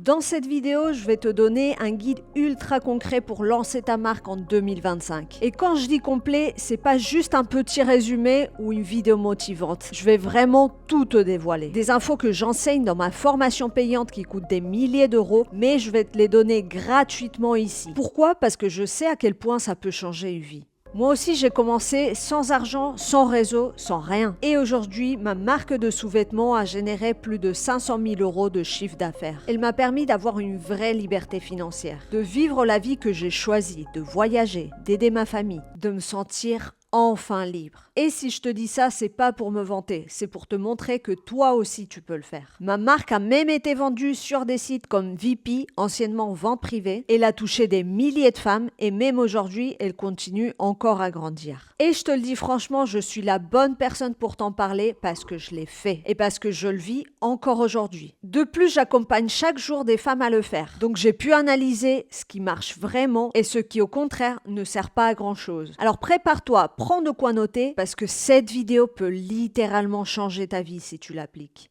Dans cette vidéo, je vais te donner un guide ultra concret pour lancer ta marque en 2025. Et quand je dis complet, c'est pas juste un petit résumé ou une vidéo motivante. Je vais vraiment tout te dévoiler. Des infos que j'enseigne dans ma formation payante qui coûte des milliers d'euros, mais je vais te les donner gratuitement ici. Pourquoi? Parce que je sais à quel point ça peut changer une vie. Moi aussi, j'ai commencé sans argent, sans réseau, sans rien. Et aujourd'hui, ma marque de sous-vêtements a généré plus de 500 000 euros de chiffre d'affaires. Elle m'a permis d'avoir une vraie liberté financière, de vivre la vie que j'ai choisie, de voyager, d'aider ma famille, de me sentir enfin libre. Et si je te dis ça, c'est pas pour me vanter, c'est pour te montrer que toi aussi tu peux le faire. Ma marque a même été vendue sur des sites comme VP, anciennement vente privée. Elle a touché des milliers de femmes et même aujourd'hui, elle continue encore à grandir. Et je te le dis franchement, je suis la bonne personne pour t'en parler parce que je l'ai fait et parce que je le vis encore aujourd'hui. De plus, j'accompagne chaque jour des femmes à le faire. Donc j'ai pu analyser ce qui marche vraiment et ce qui au contraire ne sert pas à grand chose. Alors prépare-toi, prends de quoi noter parce que cette vidéo peut littéralement changer ta vie si tu l'appliques.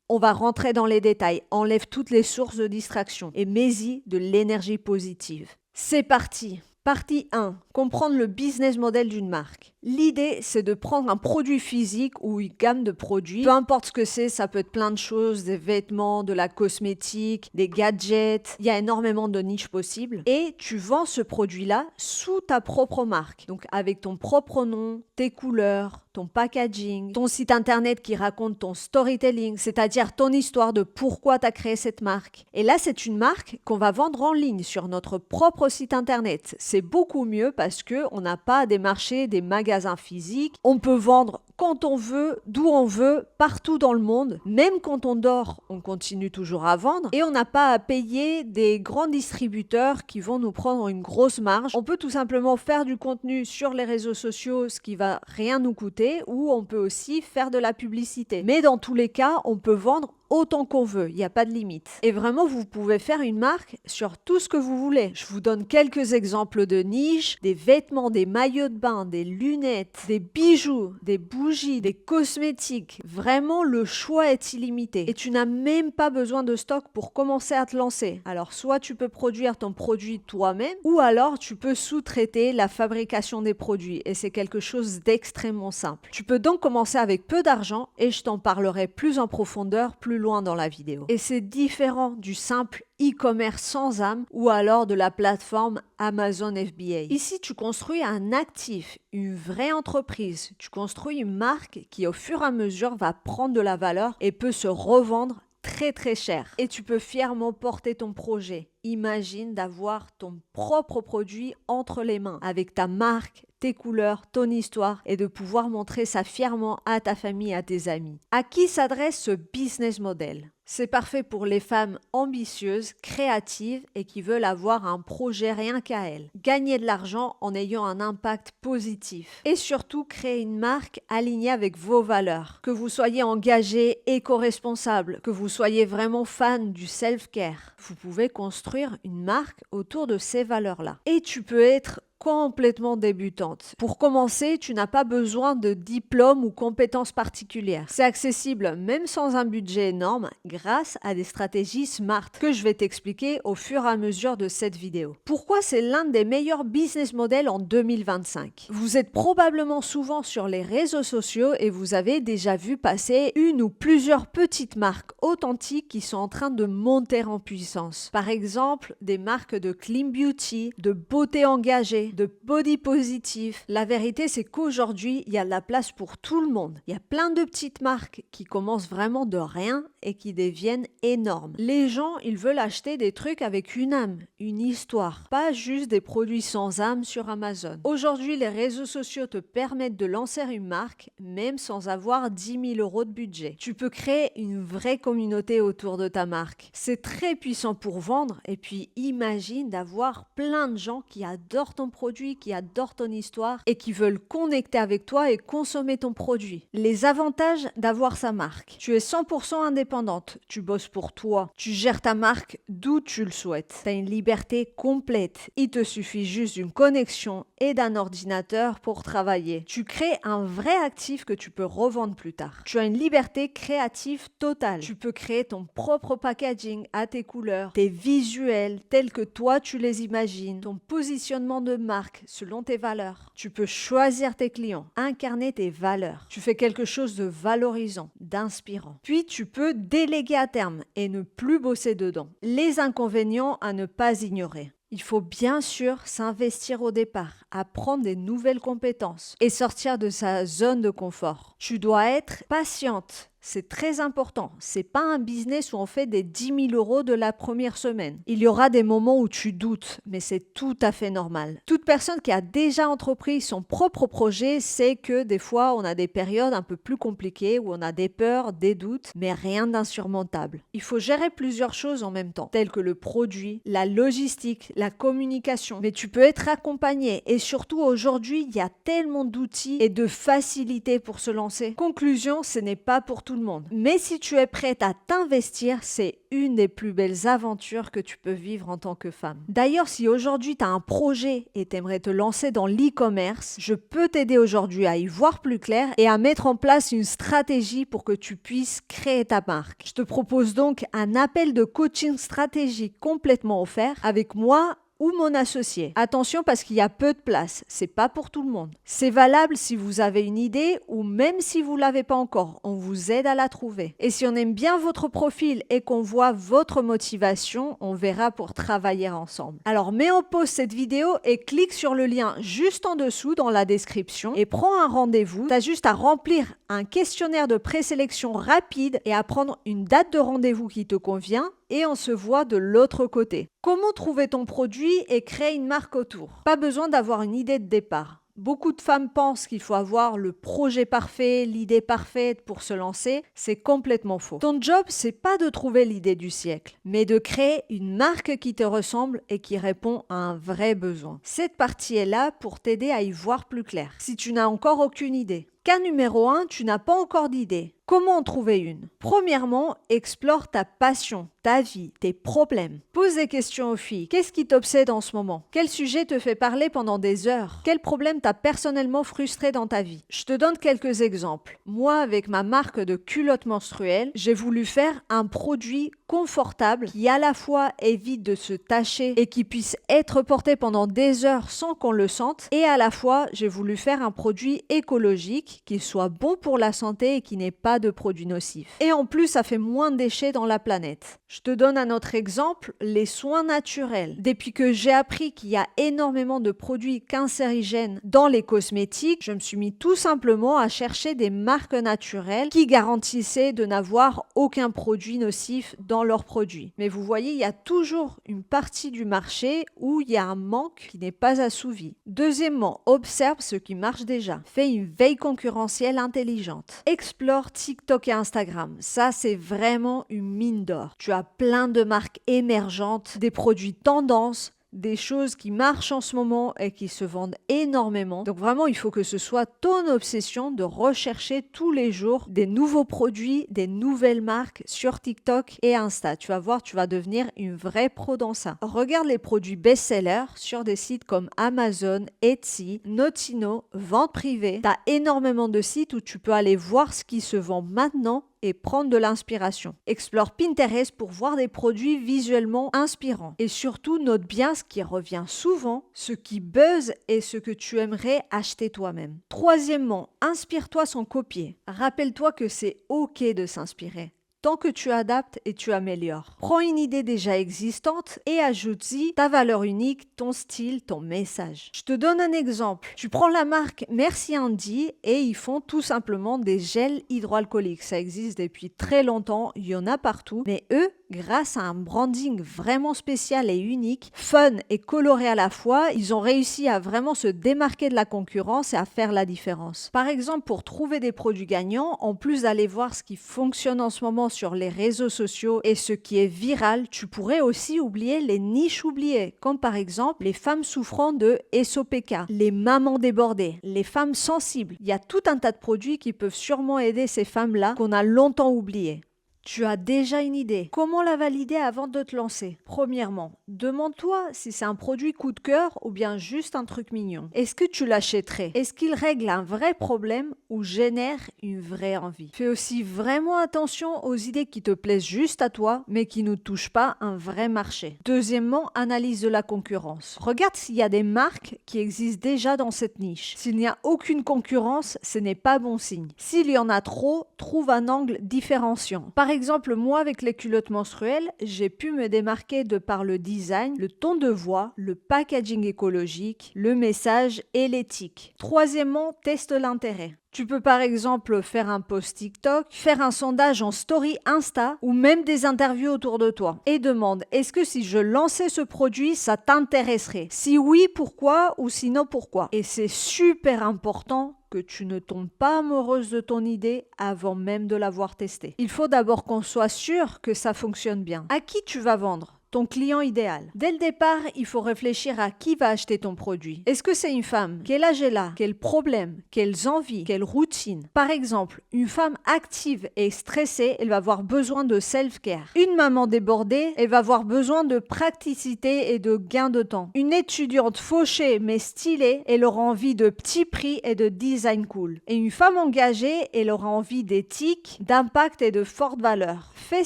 On va rentrer dans les détails, enlève toutes les sources de distraction et mets-y de l'énergie positive. C'est parti! Partie 1. Comprendre le business model d'une marque. L'idée, c'est de prendre un produit physique ou une gamme de produits. Peu importe ce que c'est, ça peut être plein de choses, des vêtements, de la cosmétique, des gadgets. Il y a énormément de niches possibles. Et tu vends ce produit-là sous ta propre marque. Donc avec ton propre nom, tes couleurs, ton packaging, ton site internet qui raconte ton storytelling, c'est-à-dire ton histoire de pourquoi tu as créé cette marque. Et là, c'est une marque qu'on va vendre en ligne sur notre propre site internet. C'est beaucoup mieux parce qu'on n'a pas à démarcher des magasins physiques. On peut vendre quand on veut, d'où on veut, partout dans le monde. Même quand on dort, on continue toujours à vendre. Et on n'a pas à payer des grands distributeurs qui vont nous prendre une grosse marge. On peut tout simplement faire du contenu sur les réseaux sociaux, ce qui va rien nous coûter, ou on peut aussi faire de la publicité. Mais dans tous les cas, on peut vendre autant qu'on veut, il n'y a pas de limite. Et vraiment, vous pouvez faire une marque sur tout ce que vous voulez. Je vous donne quelques exemples de niches, des vêtements, des maillots de bain, des lunettes, des bijoux, des bougies, des cosmétiques. Vraiment, le choix est illimité. Et tu n'as même pas besoin de stock pour commencer à te lancer. Alors, soit tu peux produire ton produit toi-même, ou alors tu peux sous-traiter la fabrication des produits. Et c'est quelque chose d'extrêmement simple. Tu peux donc commencer avec peu d'argent et je t'en parlerai plus en profondeur, plus loin dans la vidéo. Et c'est différent du simple e-commerce sans âme ou alors de la plateforme Amazon FBA. Ici, tu construis un actif, une vraie entreprise. Tu construis une marque qui, au fur et à mesure, va prendre de la valeur et peut se revendre très cher. Et tu peux fièrement porter ton projet. Imagine d'avoir ton propre produit entre les mains avec ta marque, tes couleurs, ton histoire et de pouvoir montrer ça fièrement à ta famille, à tes amis. À qui s'adresse ce business model? C'est parfait pour les femmes ambitieuses, créatives et qui veulent avoir un projet rien qu'à elles. Gagner de l'argent en ayant un impact positif. Et surtout créer une marque alignée avec vos valeurs. Que vous soyez engagé, éco-responsable, que vous soyez vraiment fan du self-care. Vous pouvez construire une marque autour de ces valeurs-là. Et tu peux être complètement débutante. Pour commencer, tu n'as pas besoin de diplôme ou compétences particulières. C'est accessible même sans un budget énorme grâce à des stratégies SMART que je vais t'expliquer au fur et à mesure de cette vidéo. Pourquoi c'est l'un des meilleurs business models en 2025? Vous êtes probablement souvent sur les réseaux sociaux et vous avez déjà vu passer une ou plusieurs petites marques authentiques qui sont en train de monter en puissance. Par exemple, des marques de clean beauty, de beauté engagée, de body positif. La vérité, c'est qu'aujourd'hui, il y a de la place pour tout le monde. Il y a plein de petites marques qui commencent vraiment de rien et qui deviennent énormes. Les gens, ils veulent acheter des trucs avec une âme, une histoire, pas juste des produits sans âme sur Amazon. Aujourd'hui, les réseaux sociaux te permettent de lancer une marque, même sans avoir 10 000 euros de budget. Tu peux créer une vraie communauté autour de ta marque. C'est très puissant pour vendre et puis imagine d'avoir plein de gens qui adorent ton produit produits qui adorent ton histoire et qui veulent connecter avec toi et consommer ton produit. Les avantages d'avoir sa marque. Tu es 100% indépendante, tu bosses pour toi, tu gères ta marque d'où tu le souhaites. Tu as une liberté complète. Il te suffit juste d'une connexion et d'un ordinateur pour travailler. Tu crées un vrai actif que tu peux revendre plus tard. Tu as une liberté créative totale. Tu peux créer ton propre packaging à tes couleurs, tes visuels tels que toi tu les imagines, ton positionnement de marque selon tes valeurs. Tu peux choisir tes clients, incarner tes valeurs. Tu fais quelque chose de valorisant, d'inspirant. Puis tu peux déléguer à terme et ne plus bosser dedans. Les inconvénients à ne pas ignorer. Il faut bien sûr s'investir au départ, apprendre des nouvelles compétences et sortir de sa zone de confort. Tu dois être patiente. C'est très important. C'est pas un business où on fait des 10 000 euros de la première semaine. Il y aura des moments où tu doutes, mais c'est tout à fait normal. Toute personne qui a déjà entrepris son propre projet sait que des fois, on a des périodes un peu plus compliquées où on a des peurs, des doutes, mais rien d'insurmontable. Il faut gérer plusieurs choses en même temps, telles que le produit, la logistique, la communication. Mais tu peux être accompagné et surtout aujourd'hui, il y a tellement d'outils et de facilités pour se lancer. Conclusion, ce n'est pas pour tout le monde. Mais si tu es prête à t'investir, c'est une des plus belles aventures que tu peux vivre en tant que femme. D'ailleurs, si aujourd'hui tu as un projet et tu aimerais te lancer dans l'e-commerce, je peux t'aider aujourd'hui à y voir plus clair et à mettre en place une stratégie pour que tu puisses créer ta marque. Je te propose donc un appel de coaching stratégique complètement offert avec moi ou mon associé. Attention parce qu'il y a peu de place, c'est pas pour tout le monde. C'est valable si vous avez une idée ou même si vous l'avez pas encore, on vous aide à la trouver. Et si on aime bien votre profil et qu'on voit votre motivation, on verra pour travailler ensemble. Alors mets en pause cette vidéo et clique sur le lien juste en dessous dans la description et prends un rendez-vous. T'as juste à remplir un questionnaire de présélection rapide et à prendre une date de rendez-vous qui te convient et on se voit de l'autre côté. Comment trouver ton produit et créer une marque autour? Pas besoin d'avoir une idée de départ. Beaucoup de femmes pensent qu'il faut avoir le projet parfait, l'idée parfaite pour se lancer. C'est complètement faux. Ton job, c'est pas de trouver l'idée du siècle, mais de créer une marque qui te ressemble et qui répond à un vrai besoin. Cette partie est là pour t'aider à y voir plus clair. Si tu n'as encore aucune idée. Cas numéro 1, tu n'as pas encore d'idée. Comment en trouver une? Premièrement, explore ta passion, ta vie, tes problèmes. Pose des questions aux filles. Qu'est-ce qui t'obsède en ce moment? Quel sujet te fait parler pendant des heures? Quel problème t'a personnellement frustré dans ta vie? Je te donne quelques exemples. Moi, avec ma marque de culottes menstruelles, j'ai voulu faire un produit confortable qui à la fois évite de se tacher et qui puisse être porté pendant des heures sans qu'on le sente. Et à la fois, j'ai voulu faire un produit écologique qui soit bon pour la santé et qui n'ait pas de produits nocifs. Et en plus, ça fait moins de déchets dans la planète. Je te donne un autre exemple, les soins naturels. Depuis que j'ai appris qu'il y a énormément de produits cancérigènes dans les cosmétiques, je me suis mis tout simplement à chercher des marques naturelles qui garantissaient de n'avoir aucun produit nocif dans leurs produits. Mais vous voyez, il y a toujours une partie du marché où il y a un manque qui n'est pas assouvi. Deuxièmement, observe ce qui marche déjà. Fais une veille concurrentielle intelligente. Explore TikTok et Instagram. Ça, c'est vraiment une mine d'or. Tu as plein de marques émergentes, des produits tendance, des choses qui marchent en ce moment et qui se vendent énormément. Donc vraiment, il faut que ce soit ton obsession de rechercher tous les jours des nouveaux produits, des nouvelles marques sur TikTok et Insta. Tu vas voir, tu vas devenir une vraie pro dans ça. Regarde les produits best-sellers sur des sites comme Amazon, Etsy, Notino, Vente Privée. Tu as énormément de sites où tu peux aller voir ce qui se vend maintenant et prendre de l'inspiration. Explore Pinterest pour voir des produits visuellement inspirants. Et surtout, note bien ce qui revient souvent, ce qui buzz et ce que tu aimerais acheter toi-même. Troisièmement, inspire-toi sans copier. Rappelle-toi que c'est OK de s'inspirer. Tant que tu adaptes et tu améliores. Prends une idée déjà existante et ajoute-y ta valeur unique, ton style, ton message. Je te donne un exemple. Tu prends la marque Merci Andy et ils font tout simplement des gels hydroalcooliques. Ça existe depuis très longtemps, il y en a partout, mais eux grâce à un branding vraiment spécial et unique, fun et coloré à la fois, ils ont réussi à vraiment se démarquer de la concurrence et à faire la différence. Par exemple, pour trouver des produits gagnants, en plus d'aller voir ce qui fonctionne en ce moment sur les réseaux sociaux et ce qui est viral, tu pourrais aussi oublier les niches oubliées, comme par exemple les femmes souffrant de SOPK, les mamans débordées, les femmes sensibles. Il y a tout un tas de produits qui peuvent sûrement aider ces femmes-là qu'on a longtemps oubliées. Tu as déjà une idée. Comment la valider avant de te lancer? Premièrement, demande-toi si c'est un produit coup de cœur ou bien juste un truc mignon. Est-ce que tu l'achèterais? Est-ce qu'il règle un vrai problème ou génère une vraie envie? Fais aussi vraiment attention aux idées qui te plaisent juste à toi, mais qui ne touchent pas un vrai marché. Deuxièmement, analyse de la concurrence. Regarde s'il y a des marques qui existent déjà dans cette niche. S'il n'y a aucune concurrence, ce n'est pas bon signe. S'il y en a trop, trouve un angle différenciant. Par exemple, moi, avec les culottes menstruelles, j'ai pu me démarquer de par le design, le ton de voix, le packaging écologique, le message et l'éthique. Troisièmement, teste l'intérêt. Tu peux par exemple faire un post TikTok, faire un sondage en story Insta ou même des interviews autour de toi. Et demande, est-ce que si je lançais ce produit, ça t'intéresserait? Si oui, pourquoi? Ou sinon, pourquoi? Et c'est super important que tu ne tombes pas amoureuse de ton idée avant même de l'avoir testée. Il faut d'abord qu'on soit sûr que ça fonctionne bien. À qui tu vas vendre? Ton client idéal. Dès le départ, il faut réfléchir à qui va acheter ton produit. Est-ce que c'est une femme? Quel âge elle a? Quels problèmes? Quelles envies? Quelle routine? Par exemple, une femme active et stressée, elle va avoir besoin de self-care. Une maman débordée, elle va avoir besoin de praticité et de gain de temps. Une étudiante fauchée mais stylée, elle aura envie de petits prix et de design cool. Et une femme engagée, elle aura envie d'éthique, d'impact et de forte valeur. Fais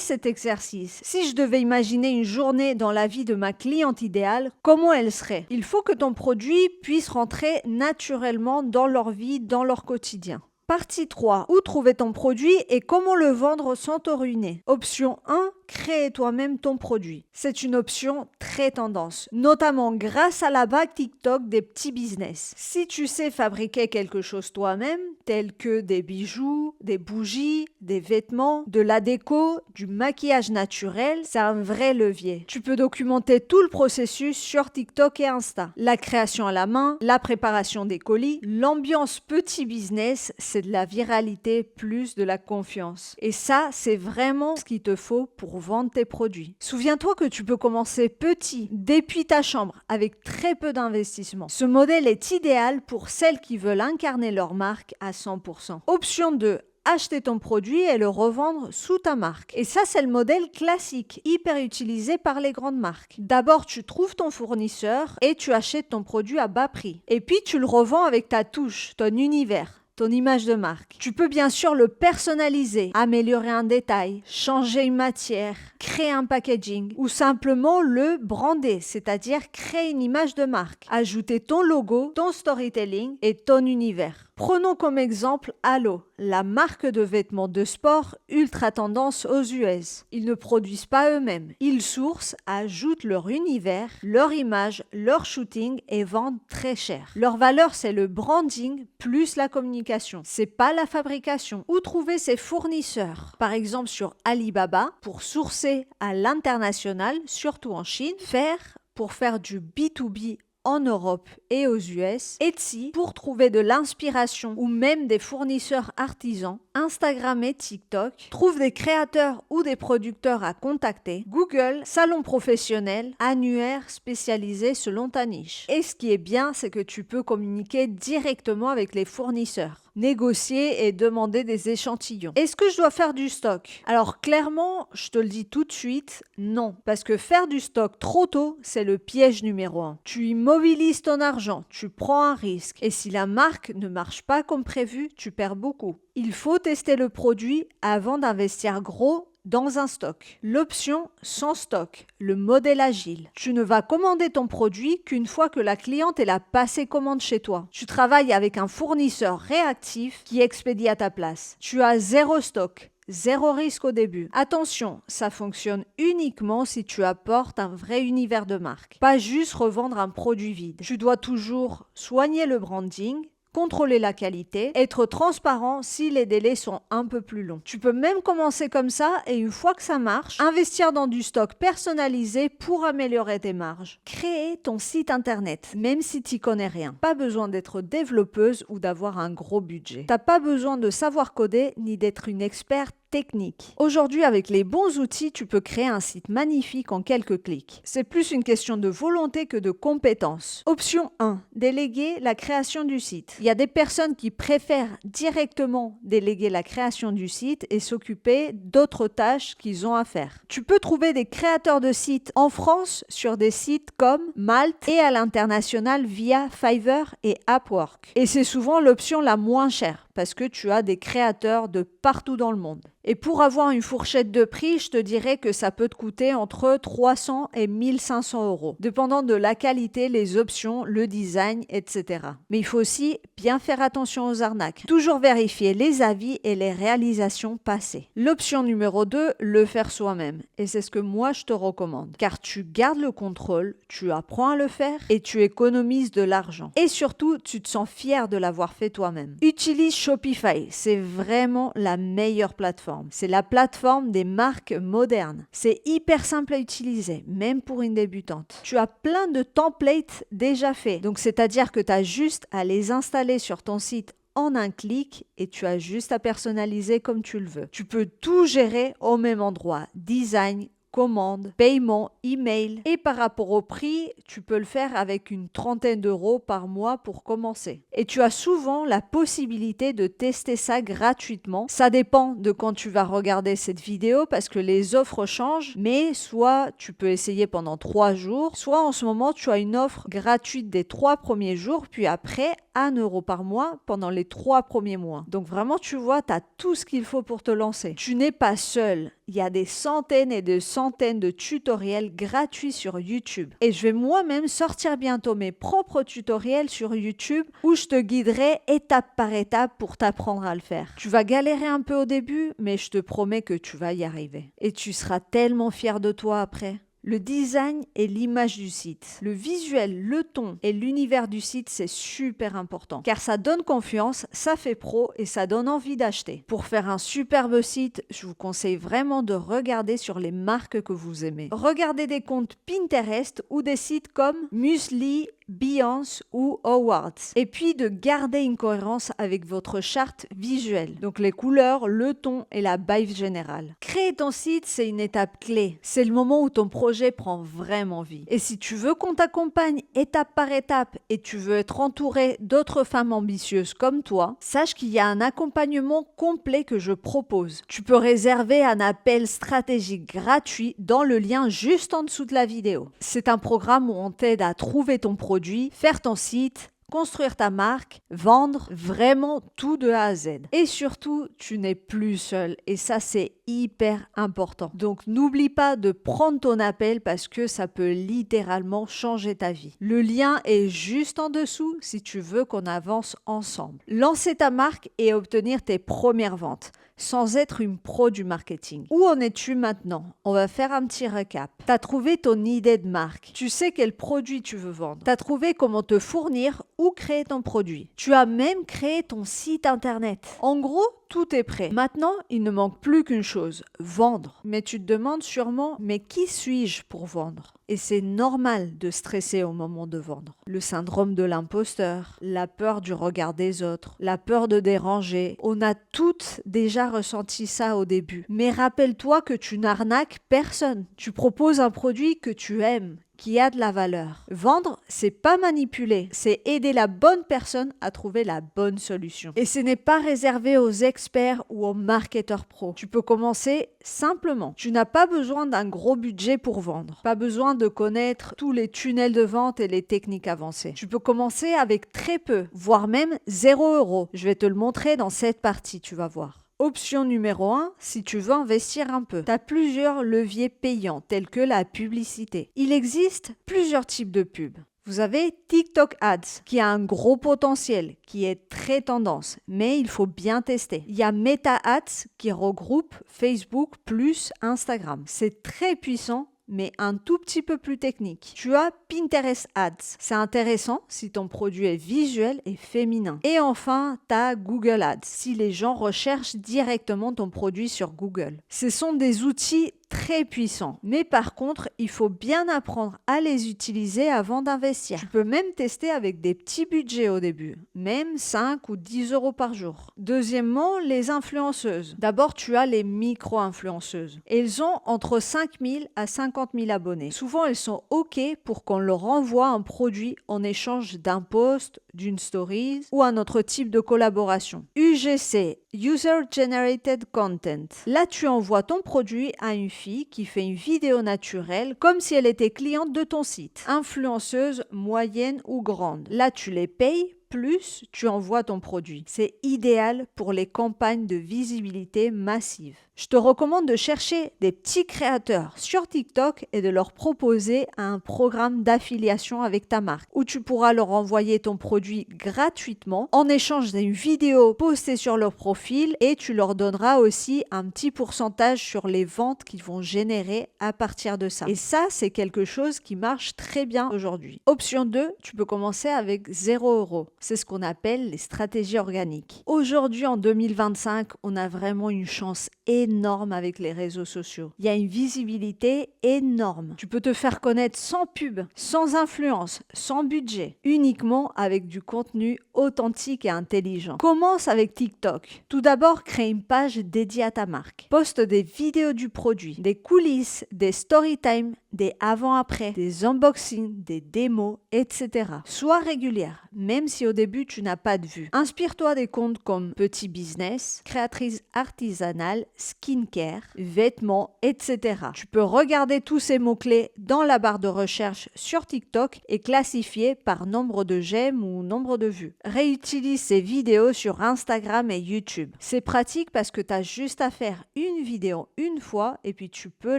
cet exercice. Si je devais imaginer une journée dans la vie de ma cliente idéale, comment elle serait? Il faut que ton produit puisse rentrer naturellement dans leur vie, dans leur quotidien. Partie 3. Où trouver ton produit et comment le vendre sans te ruiner? Option 1. Crée toi-même ton produit. C'est une option très tendance, notamment grâce à la vague TikTok des petits business. Si tu sais fabriquer quelque chose toi-même, tel que des bijoux, des bougies, des vêtements, de la déco, du maquillage naturel, c'est un vrai levier. Tu peux documenter tout le processus sur TikTok et Insta. La création à la main, la préparation des colis, l'ambiance petit business, c'est de la viralité plus de la confiance. Et ça, c'est vraiment ce qu'il te faut pour vendre tes produits. Souviens-toi que tu peux commencer petit, depuis ta chambre, avec très peu d'investissement. Ce modèle est idéal pour celles qui veulent incarner leur marque à 100%. Option 2. Acheter ton produit et le revendre sous ta marque. Et ça, c'est le modèle classique, hyper utilisé par les grandes marques. D'abord, tu trouves ton fournisseur et tu achètes ton produit à bas prix. Et puis, tu le revends avec ta touche, ton univers, ton image de marque. Tu peux bien sûr le personnaliser, améliorer un détail, changer une matière, créer un packaging ou simplement le brander, c'est-à-dire créer une image de marque, ajouter ton logo, ton storytelling et ton univers. Prenons comme exemple Halo, la marque de vêtements de sport ultra tendance aux US. Ils ne produisent pas eux-mêmes. Ils sourcent, ajoutent leur univers, leur image, leur shooting et vendent très cher. Leur valeur, c'est le branding plus la communication. C'est pas la fabrication. Où trouver ces fournisseurs? Par exemple sur Alibaba pour sourcer à l'international, surtout en Chine. Faire pour faire du B2B en Europe et aux US, Etsy pour trouver de l'inspiration ou même des fournisseurs artisans, Instagram et TikTok, trouve des créateurs ou des producteurs à contacter, Google, salon professionnel, annuaire spécialisé selon ta niche. Et ce qui est bien, c'est que tu peux communiquer directement avec les fournisseurs, négocier et demander des échantillons. Est-ce que je dois faire du stock? Alors clairement, je te le dis tout de suite, non. Parce que faire du stock trop tôt, c'est le piège numéro 1. Tu immobilises ton argent, tu prends un risque. Et si la marque ne marche pas comme prévu, tu perds beaucoup. Il faut tester le produit avant d'investir gros dans un stock. L'option sans stock, le modèle agile. Tu ne vas commander ton produit qu'une fois que la cliente elle a passé commande chez toi. Tu travailles avec un fournisseur réactif qui expédie à ta place. Tu as zéro stock. Zéro risque au début. Attention, ça fonctionne uniquement si tu apportes un vrai univers de marque. Pas juste revendre un produit vide. Tu dois toujours soigner le branding, contrôler la qualité, être transparent si les délais sont un peu plus longs. Tu peux même commencer comme ça et une fois que ça marche, investir dans du stock personnalisé pour améliorer tes marges. Créer ton site internet, même si tu connais rien. Pas besoin d'être développeuse ou d'avoir un gros budget. T'as pas besoin de savoir coder ni d'être une experte technique. Aujourd'hui, avec les bons outils, tu peux créer un site magnifique en quelques clics. C'est plus une question de volonté que de compétences. Option 1. Déléguer la création du site. Il y a des personnes qui préfèrent directement déléguer la création du site et s'occuper d'autres tâches qu'ils ont à faire. Tu peux trouver des créateurs de sites en France sur des sites comme Malte et à l'international via Fiverr et Upwork. Et c'est souvent l'option la moins chère parce que tu as des créateurs de partout dans le monde. Et pour avoir une fourchette de prix, je te dirais que ça peut te coûter entre 300 et 1500 euros, dépendant de la qualité, les options, le design, etc. Mais il faut aussi bien faire attention aux arnaques. Toujours vérifier les avis et les réalisations passées. L'option numéro 2, le faire soi-même. Et c'est ce que moi je te recommande. Car tu gardes le contrôle, tu apprends à le faire et tu économises de l'argent. Et surtout, tu te sens fier de l'avoir fait toi-même. Utilise Shopify, c'est vraiment la meilleure plateforme. C'est la plateforme des marques modernes. C'est hyper simple à utiliser, même pour une débutante. Tu as plein de templates déjà faits. Donc, c'est-à-dire que tu as juste à les installer sur ton site en un clic et tu as juste à personnaliser comme tu le veux. Tu peux tout gérer au même endroit. Design, commande, paiement, email. Et par rapport au prix, tu peux le faire avec une trentaine d'euros par mois pour commencer. Et tu as souvent la possibilité de tester ça gratuitement. Ça dépend de quand tu vas regarder cette vidéo parce que les offres changent. Mais soit tu peux essayer pendant 3 jours, soit en ce moment tu as une offre gratuite des 3 premiers jours, puis après 1 euro par mois pendant les 3 premiers mois. Donc vraiment, tu vois, tu as tout ce qu'il faut pour te lancer. Tu n'es pas seul. Il y a des centaines et des centaines de tutoriels gratuits sur YouTube. Et je vais moi-même sortir bientôt mes propres tutoriels sur YouTube où je te guiderai étape par étape pour t'apprendre à le faire. Tu vas galérer un peu au début, mais je te promets que tu vas y arriver. Et tu seras tellement fier de toi après. Le design et l'image du site. Le visuel, le ton et l'univers du site, c'est super important. Car ça donne confiance, ça fait pro et ça donne envie d'acheter. Pour faire un superbe site, je vous conseille vraiment de regarder sur les marques que vous aimez. Regardez des comptes Pinterest ou des sites comme Musli, Beyoncé ou Awards. Et puis de garder une cohérence avec votre charte visuelle. Donc les couleurs, le ton et la vibe générale. Créer ton site, c'est une étape clé. C'est le moment où ton projet prend vraiment vie. Et si tu veux qu'on t'accompagne étape par étape et tu veux être entouré d'autres femmes ambitieuses comme toi, sache qu'il y a un accompagnement complet que je propose. Tu peux réserver un appel stratégique gratuit dans le lien juste en dessous de la vidéo. C'est un programme où on t'aide à trouver ton produit, faire ton site, construire ta marque, vendre vraiment tout de A à Z. Et surtout, tu n'es plus seul et ça c'est hyper important. Donc n'oublie pas de prendre ton appel parce que ça peut littéralement changer ta vie. Le lien est juste en dessous si tu veux qu'on avance ensemble. Lancer ta marque et obtenir tes premières ventes sans être une pro du marketing. Où en es-tu maintenant? On va faire un petit récap. Tu as trouvé ton idée de marque. Tu sais quel produit tu veux vendre. Tu as trouvé comment te fournir ou créer ton produit. Tu as même créé ton site internet. En gros, tout est prêt. Maintenant, il ne manque plus qu'une chose, vendre. Mais tu te demandes sûrement, mais qui suis-je pour vendre? Et c'est normal de stresser au moment de vendre. Le syndrome de l'imposteur, la peur du regard des autres, la peur de déranger. On a toutes déjà ressenti ça au début. Mais rappelle-toi que tu n'arnaques personne. Tu proposes un produit que tu aimes, qui a de la valeur. Vendre, c'est pas manipuler, c'est aider la bonne personne à trouver la bonne solution. Et ce n'est pas réservé aux experts ou aux marketeurs pros. Tu peux commencer simplement. Tu n'as pas besoin d'un gros budget pour vendre. Pas besoin de connaître tous les tunnels de vente et les techniques avancées. Tu peux commencer avec très peu, voire même 0 €. Je vais te le montrer dans cette partie, tu vas voir. Option numéro 1, si tu veux investir un peu. Tu as plusieurs leviers payants tels que la publicité. Il existe plusieurs types de pubs. Vous avez TikTok Ads qui a un gros potentiel, qui est très tendance, mais il faut bien tester. Il y a Meta Ads qui regroupe Facebook plus Instagram. C'est très puissant, mais un tout petit peu plus technique. Tu as Pinterest Ads. C'est intéressant si ton produit est visuel et féminin. Et enfin, tu as Google Ads, si les gens recherchent directement ton produit sur Google. Ce sont des outils très puissants. Mais par contre, il faut bien apprendre à les utiliser avant d'investir. Tu peux même tester avec des petits budgets au début, même 5 ou 10 euros par jour. Deuxièmement, les influenceuses. D'abord, tu as les micro-influenceuses. Elles ont entre 5 000 à 50 000 abonnés. Souvent, elles sont OK pour qu'on leur envoie un produit en échange d'un post, d'une story ou un autre type de collaboration. UGC, User Generated Content. Là, tu envoies ton produit à une fille qui fait une vidéo naturelle comme si elle était cliente de ton site. Influenceuse moyenne ou grande. Là, tu les payes plus tu envoies ton produit. C'est idéal pour les campagnes de visibilité massive. Je te recommande de chercher des petits créateurs sur TikTok et de leur proposer un programme d'affiliation avec ta marque où tu pourras leur envoyer ton produit gratuitement en échange d'une vidéo postée sur leur profil et tu leur donneras aussi un petit pourcentage sur les ventes qu'ils vont générer à partir de ça. Et ça, c'est quelque chose qui marche très bien aujourd'hui. Option 2, tu peux commencer avec 0 €. C'est ce qu'on appelle les stratégies organiques. Aujourd'hui, en 2025, on a vraiment une chance énorme avec les réseaux sociaux. Il y a une visibilité énorme. Tu peux te faire connaître sans pub, sans influence, sans budget, uniquement avec du contenu authentique et intelligent. Commence avec TikTok. Tout d'abord, crée une page dédiée à ta marque. Poste des vidéos du produit, des coulisses, des story time, des avant-après, des unboxings, des démos, etc. Sois régulière, même si au début tu n'as pas de vue. Inspire-toi des comptes comme Petit Business, Créatrice artisanale, Skincare, Vêtements, etc. Tu peux regarder tous ces mots-clés dans la barre de recherche sur TikTok et classifier par nombre de j'aime ou nombre de vues. Réutilise ces vidéos sur Instagram et YouTube. C'est pratique parce que tu as juste à faire une vidéo une fois et puis tu peux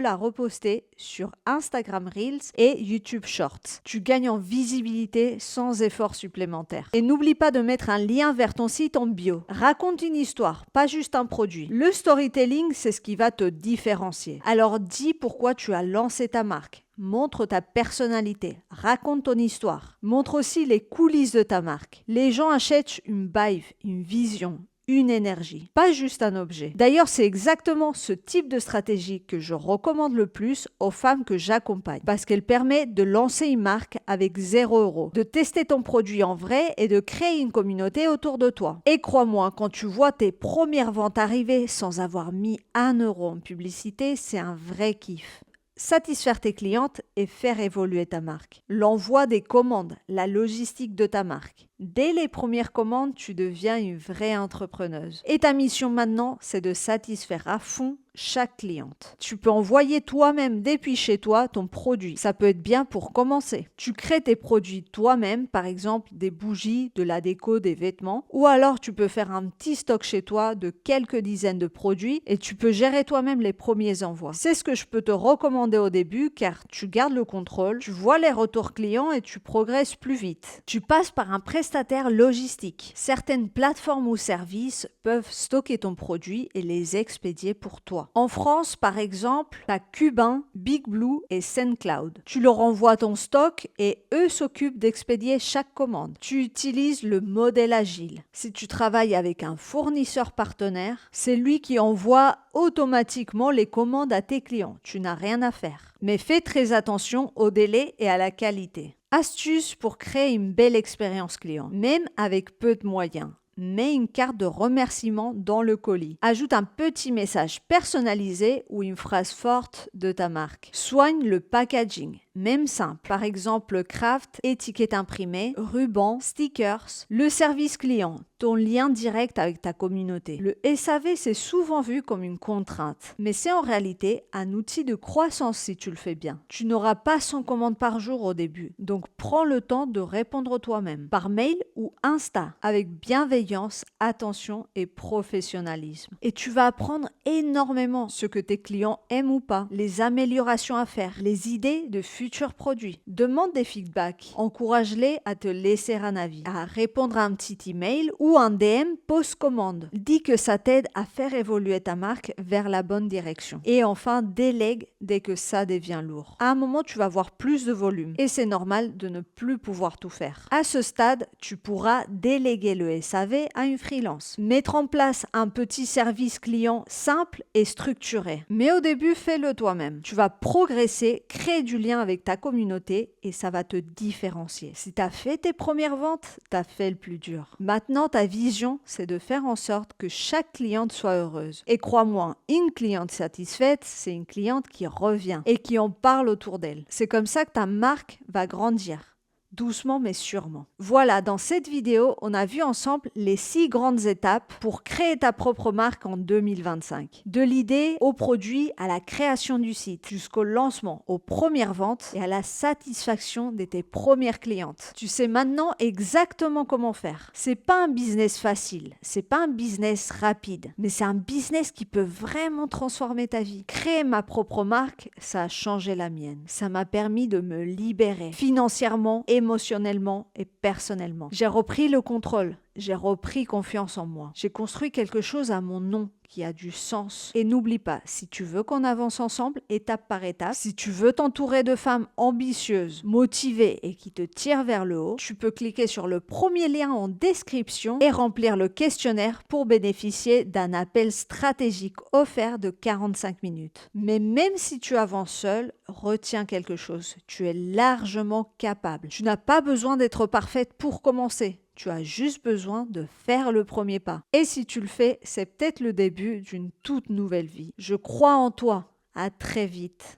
la reposter sur Instagram Reels et YouTube Shorts. Tu gagnes en visibilité sans effort supplémentaire. Et n'oublie pas de mettre un lien vers ton site en bio. Raconte une histoire, pas juste un produit. Le storytelling, c'est ce qui va te différencier. Alors dis pourquoi tu as lancé ta marque. Montre ta personnalité, raconte ton histoire. Montre aussi les coulisses de ta marque. Les gens achètent une vibe, une vision, une énergie, pas juste un objet. D'ailleurs, c'est exactement ce type de stratégie que je recommande le plus aux femmes que j'accompagne parce qu'elle permet de lancer une marque avec 0 €, de tester ton produit en vrai et de créer une communauté autour de toi. Et crois-moi, quand tu vois tes premières ventes arriver sans avoir mis 1 € en publicité, c'est un vrai kiff. Satisfaire tes clientes et faire évoluer ta marque. L'envoi des commandes, la logistique de ta marque. Dès les premières commandes, tu deviens une vraie entrepreneuse. Et ta mission maintenant, c'est de satisfaire à fond chaque cliente. Tu peux envoyer toi-même depuis chez toi ton produit. Ça peut être bien pour commencer. Tu crées tes produits toi-même, par exemple des bougies, de la déco, des vêtements. Ou alors tu peux faire un petit stock chez toi de quelques dizaines de produits et tu peux gérer toi-même les premiers envois. C'est ce que je peux te recommander au début car tu gardes le contrôle, tu vois les retours clients et tu progresses plus vite. Tu passes par un prestataire logistique. Certaines plateformes ou services peuvent stocker ton produit et les expédier pour toi. En France, par exemple, tu as Cubain, Big Blue et SendCloud. Tu leur envoies ton stock et eux s'occupent d'expédier chaque commande. Tu utilises le modèle agile. Si tu travailles avec un fournisseur partenaire, c'est lui qui envoie automatiquement les commandes à tes clients. Tu n'as rien à faire. Mais fais très attention au délai et à la qualité. Astuce pour créer une belle expérience client, même avec peu de moyens. Mets une carte de remerciement dans le colis. Ajoute un petit message personnalisé ou une phrase forte de ta marque. Soigne le packaging, même simple. Par exemple, craft, étiquette imprimée, ruban, stickers. Le service client, ton lien direct avec ta communauté. Le SAV, c'est souvent vu comme une contrainte, mais c'est en réalité un outil de croissance si tu le fais bien. Tu n'auras pas 100 commandes par jour au début, donc prends le temps de répondre toi-même, par mail ou Insta, avec bienveillance, attention et professionnalisme. Et tu vas apprendre énormément ce que tes clients aiment ou pas, les améliorations à faire, les idées de futurs futurs produits. Demande des feedbacks. Encourage-les à te laisser un avis, à répondre à un petit email ou un DM post-commande. Dis que ça t'aide à faire évoluer ta marque vers la bonne direction. Et enfin, délègue dès que ça devient lourd. À un moment, tu vas avoir plus de volume et c'est normal de ne plus pouvoir tout faire. À ce stade, tu pourras déléguer le SAV à une freelance. Mettre en place un petit service client simple et structuré. Mais au début, fais-le toi-même. Tu vas progresser, créer du lien avec ta communauté et ça va te différencier. Si tu as fait tes premières ventes, tu as fait le plus dur. Maintenant, ta vision, c'est de faire en sorte que chaque cliente soit heureuse. Et crois-moi, une cliente satisfaite, c'est une cliente qui revient et qui en parle autour d'elle. C'est comme ça que ta marque va grandir. Doucement mais sûrement. Voilà, dans cette vidéo, on a vu ensemble les 6 grandes étapes pour créer ta propre marque en 2025. De l'idée au produit, à la création du site, jusqu'au lancement, aux premières ventes et à la satisfaction de tes premières clientes. Tu sais maintenant exactement comment faire. C'est pas un business facile, c'est pas un business rapide, mais c'est un business qui peut vraiment transformer ta vie. Créer ma propre marque, ça a changé la mienne. Ça m'a permis de me libérer financièrement, émotionnellement et personnellement. J'ai repris le contrôle, j'ai repris confiance en moi. J'ai construit quelque chose à mon nom qui a du sens. Et n'oublie pas, si tu veux qu'on avance ensemble, étape par étape, si tu veux t'entourer de femmes ambitieuses, motivées et qui te tirent vers le haut, tu peux cliquer sur le premier lien en description et remplir le questionnaire pour bénéficier d'un appel stratégique offert de 45 minutes. Mais même si tu avances seul, retiens quelque chose. Tu es largement capable. Tu n'as pas besoin d'être parfaite pour commencer. Tu as juste besoin de faire le premier pas. Et si tu le fais, c'est peut-être le début d'une toute nouvelle vie. Je crois en toi. À très vite.